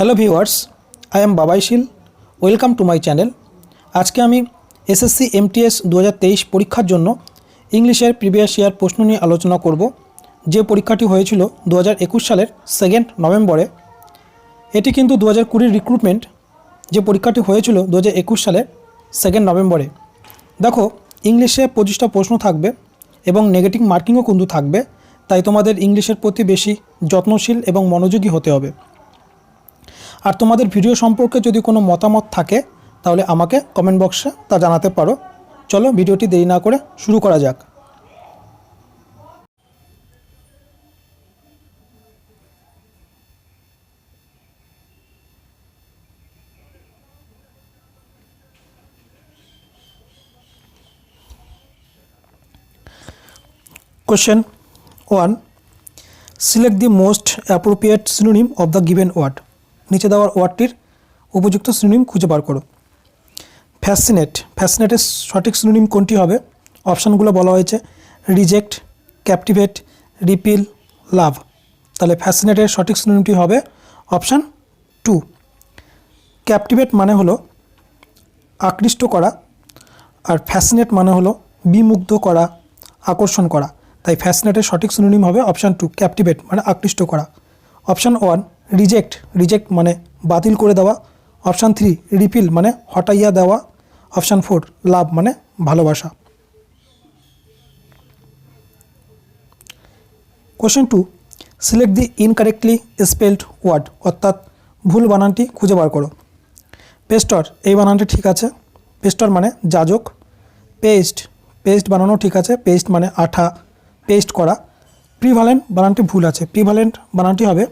Hello viewers, I am Babaishil. Welcome to my channel. আজকে আমি SSC MTS 2023 পরীক্ষার জন্য ইংলিশের প্রিভিয়াস ইয়ার প্রশ্ন নিয়ে আলোচনা করব। যে পরীক্ষাটি হয়েছিল 2021 সালের 2 নভেম্বরে। এটি কিন্তু 2020 রিক্রুটমেন্ট যে পরীক্ষাটি হয়েছিল 2021 সালের 2 নভেম্বরে। দেখো, ইংলিশে 25টা প্রশ্ন থাকবে এবং নেগেটিভ মার্কিংও কিন্তু থাকবে, তাই তোমাদের ইংলিশের প্রতি বেশি যত্নশীল এবং মনোযোগী হতে হবে। আর তোমাদের ভিডিও সম্পর্কে যদি কোনো মতামত থাকে তাহলে আমাকে কমেন্ট বক্সে তা জানাতে পারো। চলো ভিডিওটি দেরি না করে শুরু করা যাক। Question 1. Select the most appropriate synonym of the given word. নিচে দেওয়ার ওয়ার্ডটির উপযুক্ত সিনোনিম খুঁজে বার করো। ফ্যাসিনেট, ফ্যাসিনেটের সঠিক সিনোনিম কোনটি হবে? অপশানগুলো বলা হয়েছে রিজেক্ট, ক্যাপটিভেট, রিপিল, লাভ। তাহলে ফ্যাসিনেটের সঠিক সিনোনিমটি হবে অপশান 2। ক্যাপটিভেট মানে হলো আকৃষ্ট করা, আর ফ্যাসিনেট মানে হলো বিমুগ্ধ করা, আকর্ষণ করা। তাই ফ্যাসিনেটের সঠিক সিনোনিম হবে অপশান 2, ক্যাপটিভেট মানে আকৃষ্ট করা। অপশান 1 রিজেক্ট, রিজেক্ট মানে বাতিল করে দেওয়া। অপশান 3 রিপিল মানে হটাইয়া দেওয়া। অপশান 4 লাভ মানে ভালোবাসা। Question 2, select the incorrectly spelled word, অর্থাৎ ভুল বানানটি খুঁজে বার করো। পেস্টর, এই বানানটি ঠিক আছে। পেস্টর মানে যাজক। পেস্ট, পেস্ট বানানো ঠিক আছে। পেস্ট মানে আঠা, পেস্ট করা। প্রিভালেন্ট বানানটি ভুল আছে। প্রিভালেন্ট বানানটি হবে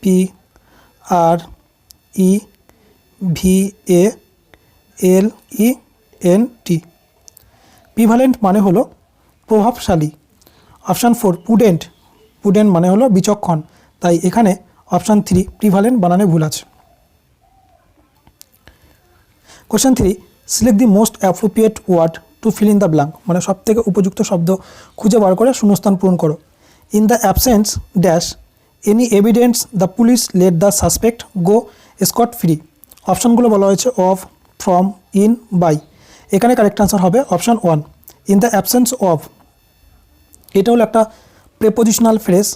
PREVALENT। প্রিভালেন্ট মানে হলো প্রভাবশালী। অপশান 4 পুডেন্ট, পুডেন্ট মানে হলো বিচক্ষণ। তাই এখানে অপশান 3 প্রিভালেন্ট বানানে ভুল আছে। Question 3, select the most appropriate word to fill in the blank, মানে সবথেকে উপযুক্ত শব্দ খুঁজে বার করে শূন্যস্থান পূরণ করো। In the absence dash any evidence the police let the suspect go Scott free. অপশানগুলো বলা হয়েছে অফ, ফ্রম, ইন, বাই। এখানে কারেক্ট আনসার হবে option 1 in the absence of. এটা হলো একটা প্রেপোজিশনাল ফ্রেজ।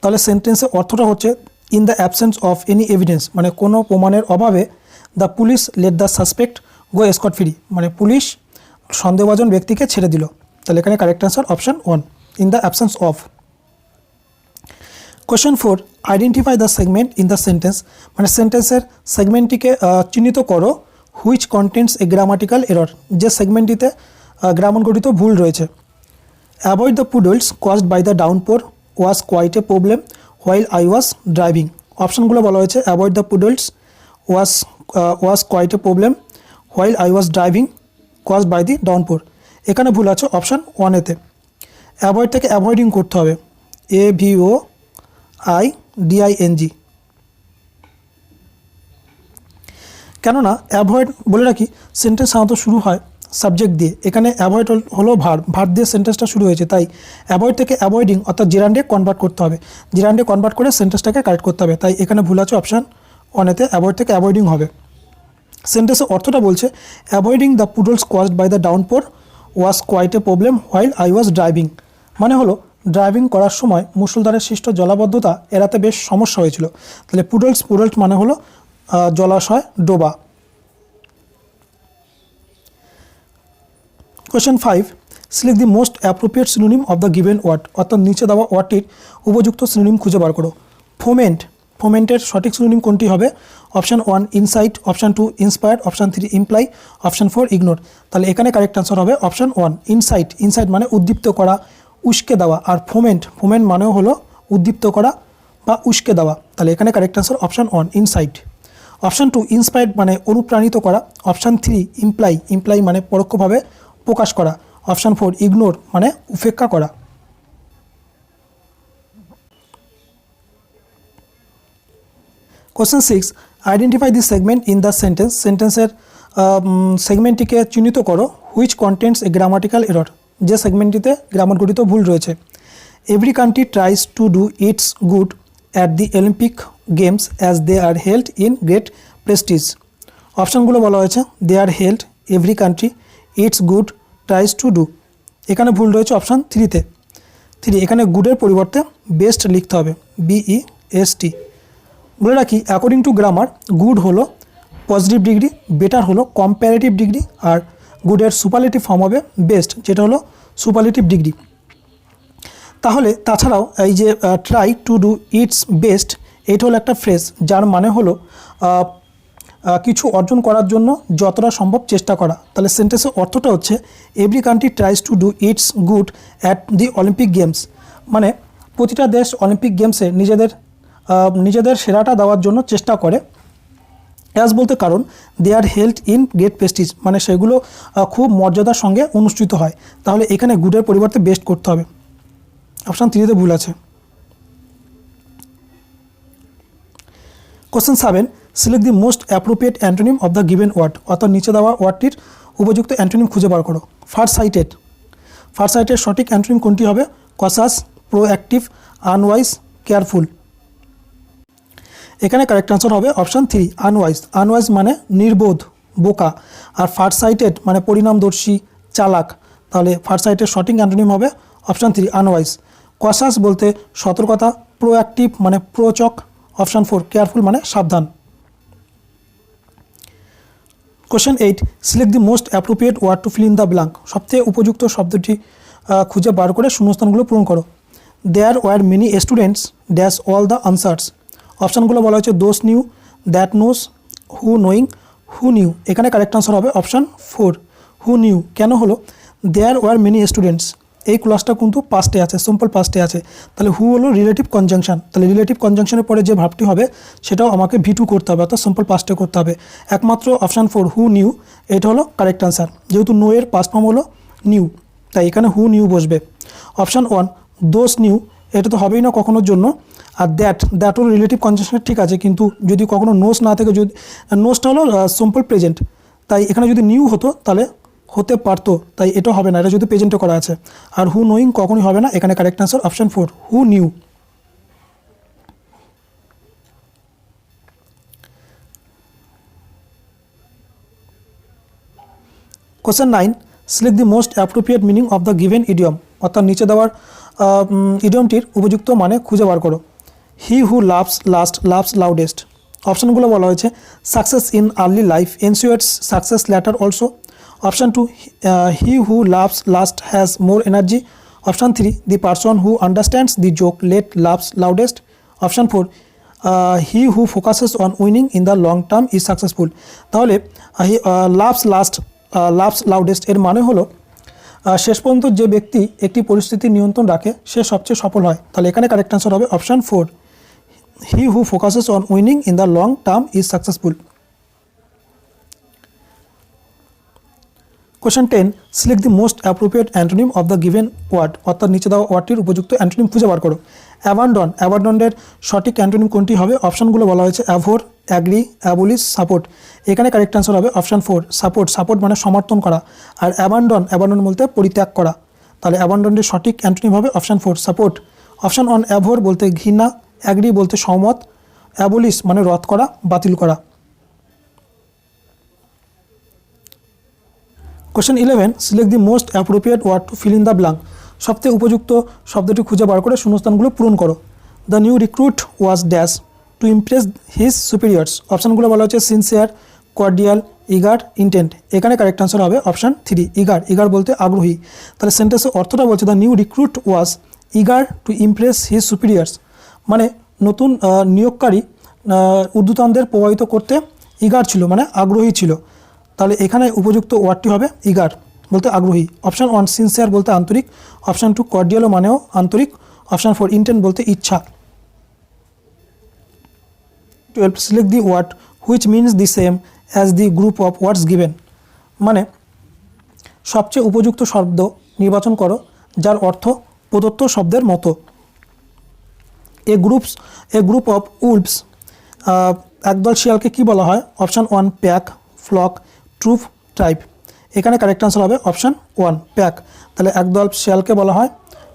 তাহলে সেন্টেন্সের অর্থটা হচ্ছে in the absence of any evidence, মানে কোনো প্রমাণের অভাবে the police let the suspect go Scott free, মানে পুলিশ সন্দেহভাজন ব্যক্তিকে ছেড়ে দিল। তাহলে এখানে correct answer option 1 in the absence of. Question 4, identify the segment in the sentence, মানে সেন্টেন্সের সেগমেন্টটিকে চিহ্নিত করো। Which contains a grammatical error, যে সেগমেন্টটিতে গ্রামারগত ভুল রয়েছে। Avoid the puddles caused by the downpour was quite a problem while I was driving. অপশানগুলো বলা হয়েছে avoid the puddles was quite a problem while I was driving caused by the downpour. এখানে ভুল আছে অপশান 1-এতে। Avoid থেকে avoiding করতে হবে, AVOIDING। কেননা অ্যাভয়েড বলে রাখি সেন্টেন্স সাধারণত শুরু হয় সাবজেক্ট দিয়ে, এখানে অ্যাভয়েড হলো ভার্ব দিয়ে সেন্টেন্সটা শুরু হয়েছে। তাই অ্যাভয়েড থেকে অ্যাভয়েডিং অর্থাৎ জেরান্ডে কনভার্ট করতে হবে। জেরান্ডে কনভার্ট করে সেন্টেন্সটাকে কারেক্ট করতে হবে। তাই এখানে ভুল আছে অপশান 1-এতে, অ্যাভয়েড থেকে অ্যাভয়েডিং হবে। সেন্টেন্সের অর্থটা বলছে avoiding the puddles caused by the downpour was quite a problem while I was driving, মানে হলো ড্রাইভিং করার সময় মুষলধারে সৃষ্ট জলাবদ্ধতা এড়াতে বেশ সমস্যা হয়েছিল। তাহলে পুডলস মানে হলো জলাশয়, ডোবা। Question 5, select the most appropriate synonym of the given word, অর্থাৎ নিচে দেওয়া ওয়ার্ডটির উপযুক্ত সিনোনিম খুঁজে বার করো। ফোমেন্ট, ফোমেন্টের সঠিক সিনোনিম কোনটি হবে? Option 1 insight, option 2 inspired, option 3 imply, option 4 ignore. তাহলে এখানে কারেক্ট আনসার হবে অপশান 1 ইনসাইট। ইনসাইট মানে উদ্দীপ্ত করা, উস্কে দেওয়া। আর ফোমেন্ট, ফোমেন্ট মানেও হলো উদ্দীপ্ত করা বা উস্কে দেওয়া। তাহলে এখানে correct answer option 1 insight. Option 2 inspired মানে অনুপ্রাণিত করা। অপশান 3 ইমপ্লাই, ইমপ্লাই মানে পরোক্ষভাবে প্রকাশ করা। অপশান 4 ইগনোর মানে উপেক্ষা করা। Question 6, identify the segment in the sentence, সেন্টেন্সের সেগমেন্টটিকে চিহ্নিত করো। Which contains a grammatical error, যে সেগমেন্টটিতে গ্রামারগত ভুল রয়েছে। Every country tries to do its good at the Olympic games as they are held in great prestige. অপশানগুলো বলা হয়েছে they are held, every country, its good, tries to do. এখানে ভুল রয়েছে অপশান 3-তে। এখানে গুডের পরিবর্তে বেস্ট লিখতে হবে, BEST। বলে রাখি অ্যাকর্ডিং টু গ্রামার গুড হলো পজিটিভ ডিগ্রি, বেটার হলো কম্প্যারেটিভ ডিগ্রি, আর গুডের সুপারলেটিভ ফর্ম হবে বেস্ট, যেটা হলো সুপারলেটিভ ডিগ্রি। তাহলে তাছাড়াও এই যে try to do it's best, এটা হলো একটা ফ্রেজ যার মানে হলো কিছু অর্জন করার জন্য যতটা সম্ভব চেষ্টা করা। তাহলে সেন্টেন্সের অর্থটা হচ্ছে every country tries to do its good at the Olympic games. মানে প্রতিটা দেশ অলিম্পিক গেমসে নিজেদের সেরাটা দেওয়ার জন্য চেষ্টা করে। অ্যাজ বলতে কারণ দে are held in great Prestige, মানে সেগুলো খুব মর্যাদার সঙ্গে অনুষ্ঠিত হয়। তাহলে এখানে গুডের পরিবর্তে বেস্ট করতে হবে। অপশান 3-তে ভুল আছে। Question 7, select the most appropriate antonym of the given word. অর্থাৎ নিচে দেওয়া ওয়ার্ডটির উপযুক্ত অ্যান্টোনিম খুঁজে বার করো। ফারসাইটেড সঠিক অ্যান্টোনিম কোনটি হবে? Cautious, proactive, unwise, careful. এখানে কারেক্ট আনসার হবে অপশান 3, আনওয়াইজ। আনওয়াইজ মানে নির্বোধ, বোকা, আর ফারসাইটেড মানে পরিণামদর্শী, চালাক। তাহলে ফারসাইটেড সঠিক অ্যান্টোনিম হবে অপশান 3, আনওয়াইজ। কসাস বলতে সতর্কতা, প্রোঅ্যাক্টিভ মানে প্রচক, অপশান 4, কেয়ারফুল মানে সাবধান। Question 8, select the most appropriate word to fill in the blank. সবথেকে উপযুক্ত শব্দটি খুঁজে বার করে শূন্যস্থানগুলো পূরণ করো। There were many students dash all the answers. অপশানগুলো বলা হয়েছে those knew, that knows, who knowing, who knew. এখানে কারেক্ট আনসার হবে অপশান 4, হু নিউ। কেন হলো? দেয়ার ওয়ার মেনি স্টুডেন্টস, এই ক্লজটা কিন্তু পাস্টে আছে, সিম্পল পাস্টে আছে। তাহলে হু হলো রিলেটিভ কনজাংশন। তাহলে রিলেটিভ কনজাংশনের পরে যে ভার্বটি হবে সেটাও আমাকে V2 করতে হবে, অর্থাৎ সিম্পল পাস্টে করতে হবে। একমাত্র অপশান 4, হু নিউ, এটা হলো কারেক্ট আনসার। যেহেতু নো এর পাস্ট ফর্ম হলো নিউ, তাই এখানে হু নিউ বসবে। অপশান 1, দোজ নিউ, এটা তো হবেই না কখনোর জন্য। আর দ্যাট হলো রিলেটিভ কনজাংশন, ঠিক আছে, কিন্তু যদি কখনো নোস না থাকে, যদি নোসটা হলো সিম্পল প্রেজেন্ট, তাই এখানে যদি নিউ হতো তাহলে হতে পারতো, তাই এটা হবে না, এটা যদি প্রেজেন্টে করা আছে। আর হু নোয়িং কখনোই হবে না। এখানে correct answer option 4, who knew. Question 9, select the most appropriate meaning of the given idiom. অর্থাৎ নিচে দেওয়ার ইডিয়মটির উপযুক্ত মানে খুঁজে বার করো। He who laughs last laughs loudest. অপশানগুলো বলা হয়েছে success in early life ensures success later also. Option 2, he who laughs last has more energy. Option 3, the person who understands the joke late laughs loudest. Option 4, he who focuses on winning in the long term is successful. তাহলে loves loudest এর মানে হলো শেষ পর্যন্ত যে ব্যক্তি একটি পরিস্থিতির নিয়ন্ত্রণ রাখে সে সবচেয়ে সফল হয়। তাহলে এখানে কারেক্ট আনসার হবে option 4, he who focuses on winning in the long term is successful. Question 10, select the most appropriate antonym of the given word. অর্থাৎ নিচে দেওয়া ওয়ার্ডটির উপযুক্ত অ্যান্টোনিম খুঁজে বার করো। অ্যাবান্ডনের সঠিক অ্যান্টোনিম কোনটি হবে? অপশানগুলো বলা হয়েছে অ্যাভোর, অ্যাগ্রি, অ্যাবলিশ, সাপোর্ট। এখানে কারেক্ট আনসার হবে অপশান 4, সাপোর্ট মানে সমর্থন করা। আর অ্যাবান্ডন বলতে পরিত্যাগ করা। তাহলে অ্যাবান্ডনের সঠিক অ্যান্টোনিম হবে অপশান 4, সাপোর্ট। অপশান 1, অ্যাভোর বলতে ঘৃণা, অ্যাগ্রি বলতে সহমত, অ্যাবলিশ মানে রদ করা, বাতিল করা। Question 11, select the most appropriate word to fill in the blank. সবথেকে উপযুক্ত শব্দটি খুঁজে বার করে শূন্যস্থানগুলো পূরণ করো। The new recruit was dash to impress his superiors. অপশানগুলো বলা হচ্ছে সিনসিয়ার, কর্ডিয়াল, ইগার, ইন্টেন্ট। এখানে কারেক্ট আনসার হবে অপশান 3, ইগার বলতে আগ্রহী। তাহলে সেন্টেন্সের অর্থটা বলছে the new recruit was eager to impress his superiors, মানে নতুন নিয়োগকারী ঊর্ধ্বতনদের প্রভাবিত করতে ইগার ছিল, মানে আগ্রহী ছিল। তাহলে এখানে উপযুক্ত ওয়ার্ডটি হবে ইগার বলতে আগ্রহী। অপশান 1, সিনসিয়ার বলতে আন্তরিক। অপশান 2, কর্ডিয়াল মানেও আন্তরিক। অপশান 4, ইন্টেন্ট বলতে ইচ্ছা। 12, select the word which means the same as the group of words given. মানে সবচেয়ে উপযুক্ত শব্দ নির্বাচন করো যার অর্থ প্রদত্ত শব্দের মতো। এ গ্রুপ অফ উলভস, একদল শিয়ালকে কি বলা হয়? Option 1, pack, flock, troop, tribe. এখানে কারেক্ট আনসার হবে অপশান 1, প্যাক। তাহলে একদল শিয়ালকে বলা হয়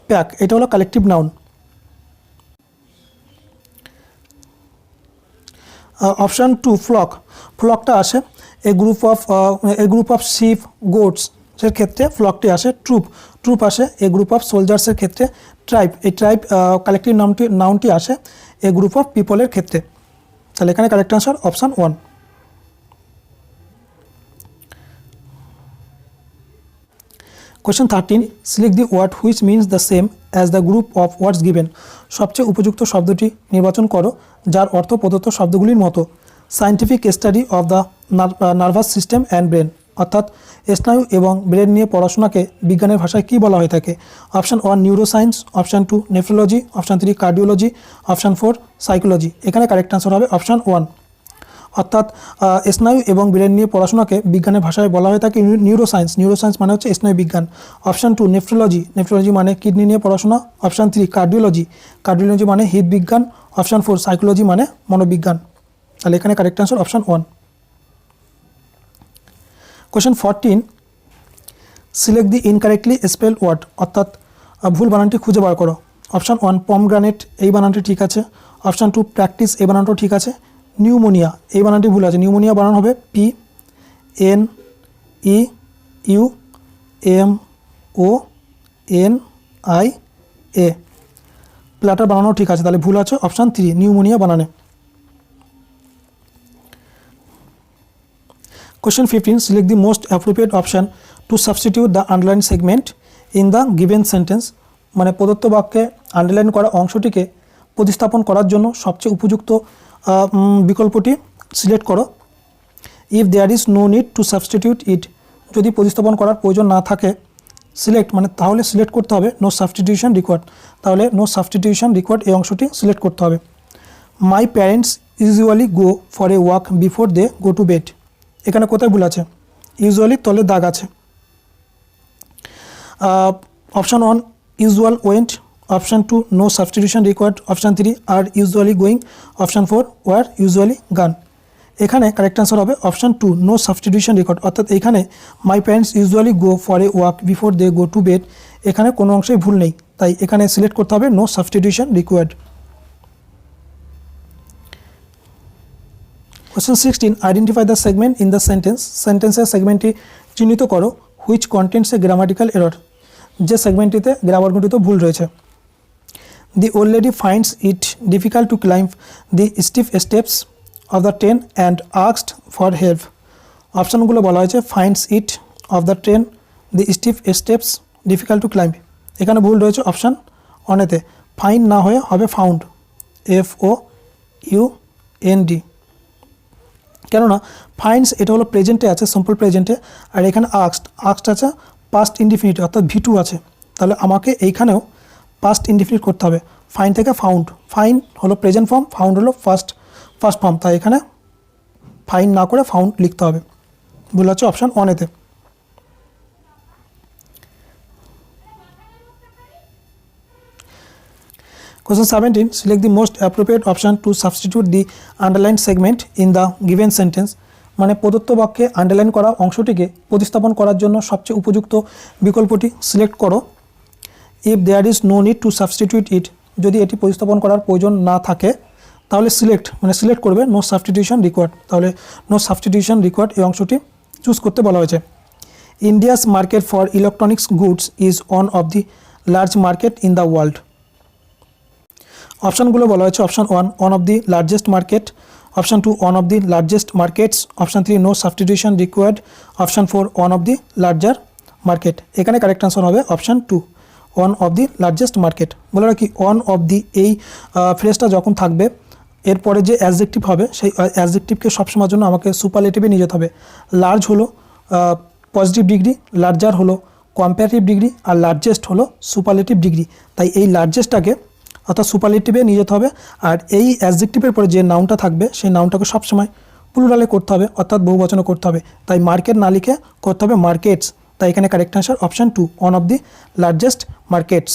প্যাক, এটা হলো কালেকটিভ নাউন। অপশান 2 ফ্লক, ফ্লকটা আসে a group of sheep goats এর ক্ষেত্রে ফ্লকটি আসে। ট্রুপ আসে এ গ্রুপ অফ সোলজার্সের ক্ষেত্রে। ট্রাইব, এই ট্রাইব কালেক্টিভ নাউনটি আসে এ গ্রুপ অফ পিপলের ক্ষেত্রে। তাহলে এখানে correct answer option 1। Question 13, select the word which means the same as the group of words given. সবচেয়ে উপযুক্ত শব্দটি নির্বাচন করো যার অর্থ প্রদত্ত শব্দগুলির মতো। Scientific study of the nervous system and brain, অর্থাৎ স্নায়ু এবং ব্রেন নিয়ে পড়াশোনাকে বিজ্ঞানের ভাষায় কী বলা হয়ে থাকে? Option 1 neuroscience, option 2 nephrology, option 3 cardiology, option 4 psychology. এখানে কারেক্ট আনসার হবে অপশান 1। অর্থাৎ স্নায়ু এবং ব্রেন নিয়ে পড়াশোনাকে বিজ্ঞানের ভাষায় বলা হয়ে থাকে নিউরোসায়েন্স। নিউরোসায়েন্স মানে হচ্ছে স্নায়ু বিজ্ঞান। অপশান 2 নেফ্রোলজি, নেফ্রোলজি মানে কিডনি নিয়ে পড়াশোনা। অপশান 3 কার্ডিওলজি, কার্ডিওলজি মানে হৃদবিজ্ঞান। অপশান 4 সাইকোলজি মানে মনোবিজ্ঞান। তাহলে এখানে correct answer option 1। Question 14, select the incorrectly spell word, অর্থাৎ ভুল বানানটি খুঁজে বার করো। অপশান 1 পমগ্রানেট, এই বানানটি ঠিক আছে। অপশান 2 প্র্যাকটিস, এই বানানটাও ঠিক আছে। নিউমোনিয়া, এই বানানটি ভুল আছে। নিউমোনিয়া বানান হবে PNEUMONIA। প্ল্যাটার বানানো ঠিক আছে, তাহলে ভুল আছে option 3 pneumonia বানানে। Question 15, select the most appropriate option to substitute the underlined segment in the given sentence। মানে প্রদত্ত বাক্যে আন্ডারলাইন করা অংশটিকে প্রতিস্থাপন করার জন্য সবচেয়ে উপযুক্ত বিকল্পটি সিলেক্ট করো। If there is no need to substitute it, যদি প্রতিস্থাপন করার প্রয়োজন না থাকে সিলেক্ট মানে তাহলে সিলেক্ট করতে হবে নো সাবস্টিটিউশন রিকোয়ার্ড, তাহলে নো সাবস্টিটিউশন রিকোয়ার্ড এই অংশটি সিলেক্ট করতে হবে। My parents usually go for a walk before they go to bed, এখানে কোথায় ভুল আছে? ইউজুয়ালি তলে দাগ আছে। Option 1 usual went, option 2 no substitution required, option 3 are usually going, option 4 were usually gone. এখানে কারেক্ট আনসার হবে অপশান 2 নো সাবস্টিটিউশন রিকোয়ার্ড, অর্থাৎ এখানে my parents usually go for a walk before they go to bed, এখানে কোনো অংশেই ভুল নেই, তাই এখানে সিলেক্ট করতে হবে no substitution required. Question 16, identify the segment in the sentence। সেন্টেন্সের সেগমেন্টটি চিহ্নিত করো which contains a grammatical error, যে সেগমেন্টটিতে গ্রামারগত ভুল রয়েছে। The old lady finds it difficult to climb the steep steps of the train and asked for help। অপশানগুলো বলা হয়েছে finds it of the train the steep steps difficult to climb, এখানে ভুল রয়েছে অপশান 1-তে। ফাইন্ড না হয়ে হবে found, FOUND, কেননা ফাইন্ডস এটা হলো প্রেজেন্টে আছে, সিম্পল প্রেজেন্টে, আর এখানে আক্সড আছে পাস্ট ইনডিফিনিট অর্থাৎ V2 আছে, তাহলে আমাকে এইখানেও পাস্ট ইনডিফিনিট করতে হবে। ফাইন থেকে ফাউন্ড, ফাইন হলো প্রেজেন্ট ফর্ম, ফাউন্ড হলো ফার্স্ট ফর্ম, তাই এখানে ফাইন না করে ফাউন্ড লিখতে হবে। ভুল হচ্ছে option 1-তে। Question 17, select the most appropriate option to substitute the underlined segment in the given sentence। মানে প্রদত্ত বাক্যে আন্ডারলাইন করা অংশটিকে প্রতিস্থাপন করার জন্য সবচেয়ে উপযুক্ত বিকল্পটি সিলেক্ট করো। If there is no need to substitute it, যদি এটি প্রতিস্থাপন করার প্রয়োজন না থাকে তাহলে সিলেক্ট করবে নো সাবস্টিটিউশন রিকোয়ার্ড, তাহলে নো সাবস্টিটিউশন রিকোয়ার্ড এই অংশটি চুজ করতে বলা হয়েছে। India's market for electronics goods is one of the large market in the world. অপশানগুলো বলা হয়েছে option 1 one of the largest market, option 2 one of the largest markets, option 3 no substitution required, option 4 one of the larger market. এখানে correct answer হবে option 2 one of the largest market. বলে রাখি one of দি এই ফ্রেজটা যখন থাকবে এরপরে যে adjective হবে সেই অ্যাডজেক্টিভকে সবসময়ের জন্য আমাকে সুপারলেটিভে নিয়ে যেতে হবে। লার্জ হলো পজিটিভ ডিগ্রি, লার্জার হলো কম্পারেটিভ ডিগ্রি, আর লার্জেস্ট হলো সুপারলেটিভ ডিগ্রি, তাই এই লার্জেস্টটাকে অর্থাৎ সুপারলেটিভে নিয়ে যেতে হবে। আর এই অ্যাডজেক্টিভের পরে যে নাউনটা থাকবে সেই নাউনটাকে সবসময় প্লুরালে করতে হবে, অর্থাৎ বহুবচনে করতে হবে, তাই মার্কেট না লিখে করতে হবে মার্কেটস, তাই এখানে correct answer option 2 one of the largest markets.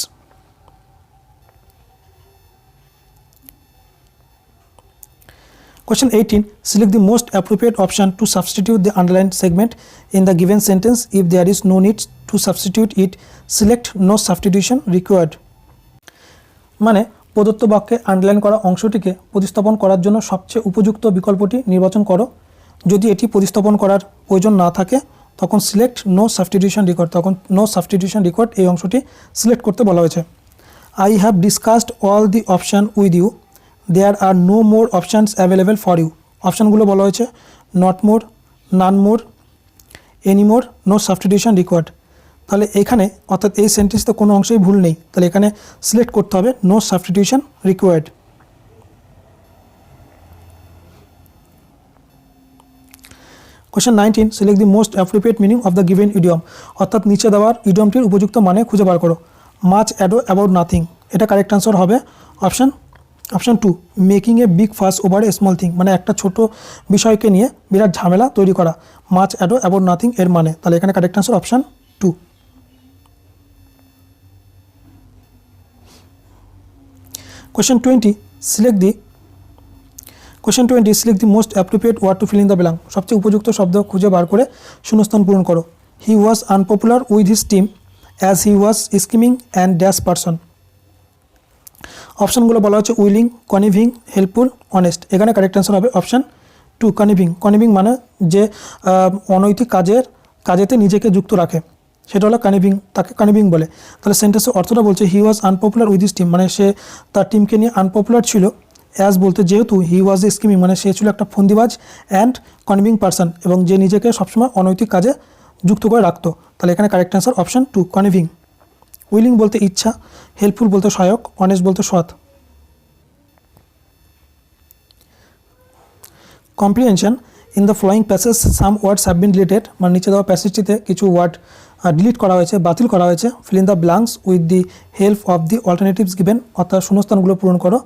Question 18, select the most appropriate option to substitute the underlined segment in the given sentence. If there is no need to substitute it, select no substitution required। মানে প্রদত্ত বাক্যে underline করা অংশটিকে প্রতিস্থাপন করার জন্য সবচেয়ে উপযুক্ত বিকল্পটি নির্বাচন করো। যদি এটি প্রতিস্থাপন করার প্রয়োজন না থাকে তখন সিলেক্ট নো সাবস্টিটিউশন রেকর্ড, তখন নো সাবস্টিটিউশন রেকর্ড এই অংশটি সিলেক্ট করতে বলা হয়েছে। I have discussed all the option with you, there are no more options available for you. অপশানগুলো বলা হয়েছে not more, none more, any more, no substitution required. তাহলে এখানে অর্থাৎ এই সেন্টেন্সে কোনো অংশেই ভুল নেই, তাহলে এখানে সিলেক্ট করতে হবে no substitution required. Question 19, select the most appropriate meaning of the given idiom, অর্থাৎ নিচে দেওয়ার ইডিয়মটির উপযুক্ত মানে খুঁজে বার করো। মাচ অ্যাডো অ্যাবাউট নাথিং, এটা কারেক্ট আনসার হবে option 2, making a big fuss over a small thing, মানে একটা ছোট বিষয়কে নিয়ে বিরাট ঝামেলা তৈরি করা। মাচ অ্যাডো অ্যাবাউট নাথিং এর মানে, তাহলে এখানে correct answer option 2। Question 20, select the most appropriate word to fill in the blank, সবচেয়ে উপযুক্ত শব্দ খুঁজে বার করে শূন্যস্থান পূরণ করো। He was unpopular with his team as he was scheming and dash person. অপশানগুলো বলা হচ্ছে উইলিং, কনিভিং, হেল্পফুল, অনেস্ট। এখানে কারেক্ট অ্যান্সার হবে অপশান 2, কনিভিং। কনিভিং মানে যে অনৈতিক কাজেতে নিজেকে যুক্ত রাখে, সেটা হলো কনিভিং, তাকে কনিভিং বলে। তাহলে সেন্টেন্সের অর্থটা বলছে হি was unpopular with his team, মানে সে তার টিমকে নিয়ে আনপপুলার ছিল। অ্যাজ বলতে যেহেতু, হি ওয়াজ এ স্কিমিং মানে সে ছিল একটা ফন্দিবাজ, অ্যান্ড কনিভিং পারসন এবং যে নিজেকে সবসময় অনৈতিক কাজে যুক্ত করে রাখতো। তাহলে এখানে কারেক্ট অ্যান্সার অপশান 2, কনিভিং। উইলিং বলতে ইচ্ছা, হেল্পফুল বলতে সহায়ক, অনেস্ট বলতে সৎ। Comprehension, in the following passage some words have been deleted, মানে নিচে দেওয়া প্যাসেজটিতে কিছু ওয়ার্ড ডিলিট করা হয়েছে, বাতিল করা হয়েছে। Feel in the blanks with the help of the alternatives given, অর্থাৎ শূন্যস্থানগুলো পূরণ করো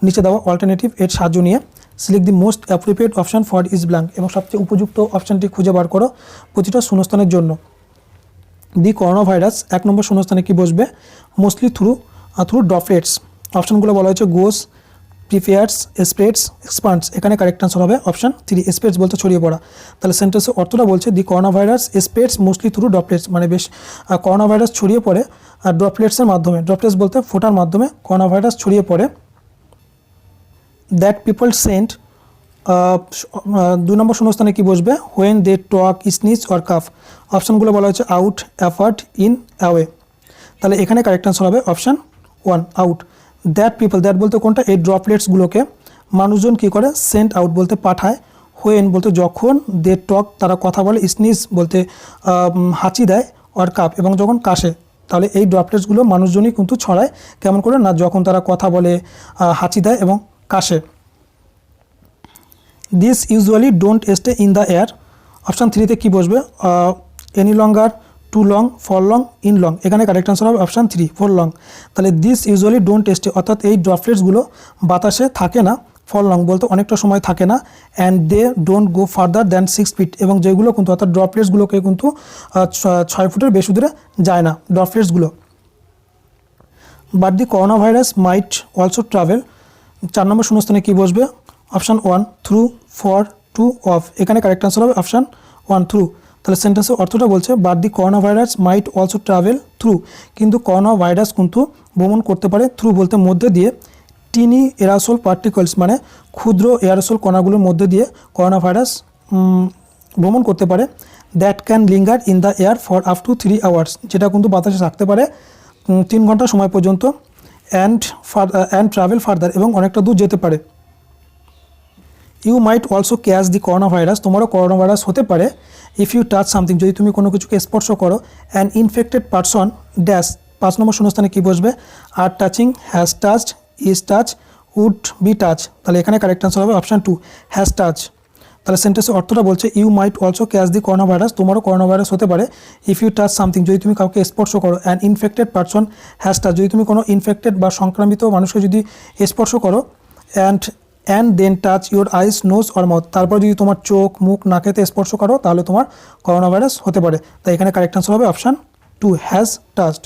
নিচে দেওয়া অল্টারনেটিভ এর সাহায্য নিয়ে। Select the most appropriate option for is blank, এবং সবচেয়ে উপযুক্ত অপশানটি খুঁজে বার করো প্রতিটা শূন্যস্থানের জন্য। দি করোনা ভাইরাস, 1 নম্বর শূন্যস্থানে কি বসবে? Mostly through droplets. অপশানগুলো বলা হয়েছে গোস, প্রিফেয়ার্স, স্প্রেডস, এক্সপান্ডস। এখানে কারেক্ট আনসার হবে অপশান 3, স্প্রেডস বলতে ছড়িয়ে পড়া। তাহলে সেন্টেন্সের অর্থটা বলছে the corona virus spreads mostly through droplets, মানে বেশ করোনা ভাইরাস ছড়িয়ে পড়ে ড্রপলেটসের মাধ্যমে। ড্রপলেটস বলতে ফোটার মাধ্যমে করোনা ভাইরাস ছড়িয়ে পড়ে। দ্যাট পিপল সেন্ট, 2 নম্বর শূন্যস্থানে কি বসবে? When they talk, snitch or cough. অপশানগুলো বলা হয়েছে আউট, অ্যাফার্ট, ইন, অ্যাওয়ে। তাহলে এখানে কারেক্ট আনসার হবে option 1, out. That people, that বলতে কোনটা? এই ড্রপলেটসগুলোকে মানুষজন কী করে? সেন্ট আউট বলতে পাঠায়, হোয়েন বলতে যখন, দে টক তারা কথা বলে, স্নিচ বলতে হাঁচি দেয়, অর কাপ এবং যখন কাশে। তাহলে এই ড্রপলেটসগুলো মানুষজনই কিন্তু ছড়ায়, কেমন করে? না যখন তারা কথা বলে, হাঁচি দেয় এবং কাশে। This usually don't stay in the air. Option 3তে কী বসবে? Any longer, too long, for long, in long. এখানে কারেক্ট আনসার হবে অপশান 3, ফর লং। তাহলে দিস ইউজুয়ালি ডোন্ট স্টে, অর্থাৎ এই ড্রপলেটসগুলো বাতাসে থাকে না, ফর লং বলতে অনেকটা সময় থাকে না, and they don't go farther than 6 feet, এবং যেগুলো কিন্তু অর্থাৎ ড্রপলেটসগুলোকে কিন্তু 6 ফুটের বেশি দূরে যায় না ড্রপলেটসগুলো। But the corona virus might also travel, 4 number শূন্যস্থানে কী বসবে? Option 1, through, for, to, of. এখানে কারেক্ট আনসার হবে অপশান 1, থ্রু। তাহলে সেন্টেন্সের অর্থটা বলছে but the corona virus might also travel through, কিন্তু করোনা ভাইরাস কিন্তু ভ্রমণ করতে পারে, থ্রু বলতে মধ্যে দিয়ে, টিনি এরাসোল পার্টিকলস মানে ক্ষুদ্র এয়ারোসোল কণাগুলোর মধ্যে দিয়ে করোনা ভাইরাস ভ্রমণ করতে পারে। That can linger in the air for up to 3 hours, যেটা কিন্তু বাতাসে থাকতে পারে 3 ঘন্টা সময় পর্যন্ত। অ্যান্ড ট্রাভেল ফার্দার, এবং অনেকটা দূর যেতে পারে। You might also catch the corona virus, তোমারও করোনা ভাইরাস হতে পারে। ইফ ইউ টাচ সামথিং, যদি তুমি কোনো কিছুকে স্পর্শ করো। An infected person dash, 5 number শূন্যস্থানে কী বসবে? Are touching, has touched, is touch, would be touch. তাহলে এখানে কারেক্ট আনসার হবে অপশান 2, হ্যাজ টাচ। তাহলে সেন্টেন্সের অর্থটা বলছে you might also catch the corona virus, তোমারও করোনা ভাইরাস হতে পারে। ইফ ইউ টাচ সামথিং, যদি তুমি কাউকে স্পর্শ করো। An infected person has touch, যদি তুমি কোনো ইনফেক্টেড বা সংক্রামিত মানুষকে যদি স্পর্শ করো। And then touch your eyes, nose or mouth, তারপর যদি তোমার চোখ, মুখ, নাকেতে স্পর্শ করো তাহলে তোমার করোনা ভাইরাস হতে পারে। তাই এখানে কারেক্ট আনসার হবে অপশান 2, হ্যাজ টাচড।